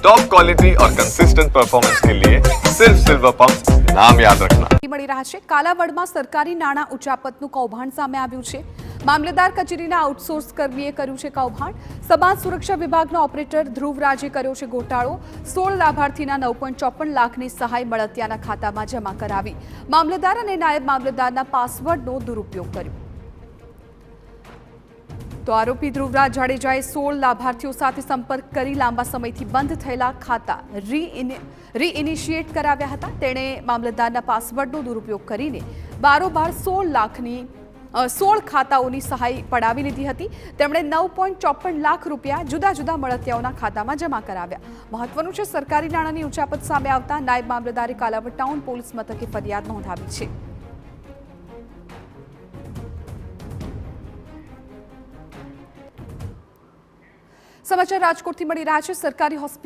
Top quality और consistent performance के लिए सिर्फ सिल्वर पंप नाम याद रखना। મળી રહ્યા છે કાલાવડમાં સરકારી નાણાં ઉચાપતનું કૌભાંડ સામે આવ્યું છે। મામલેદાર કચેરીના આઉટસોર્સ કર્મીએ કર્યું છે કૌભાંડ। સમાજ સુરક્ષા વિભાગના ઓપરેટર ધ્રુવરાજે કર્યો છે ગોટાળો। 16 લાભાર્થીના 9.54 લાખની સહાય મળતિયાના ખાતામાં જમા કરાવી। મામલેદાર અને નાયબ મામલેદારના પાસવર્ડનો દુરુપયોગ કર્યો। તો આરોપી ધ્રુવરાજ જાડેજાએ 16 લાભાર્થીઓ સાથે સંપર્ક કરી લાંબા સમયથી બંધ થયેલા ખાતા રીઇનિશિએટ કરાવ્યા હતા। તેણે મામલતદારના પાસવર્ડનો દુરુપયોગ કરીને બારોબાર 16 ખાતાઓની સહાય પડાવી લીધી હતી। તેમણે 9.54 લાખ રૂપિયા જુદા જુદા મળતિયાઓના ખાતામાં જમા કરાવ્યા। મહત્વનું છે, સરકારી નાણાંની ઉચાપત સામે આવતા નાયબ મામલતદારે કાલાવડ ટાઉન પોલીસ મથકે ફરિયાદ નોંધાવી છે। સમાચાર રાજકોટથી મળી રહ્યા છે। સરકારી હોસ્પિટલ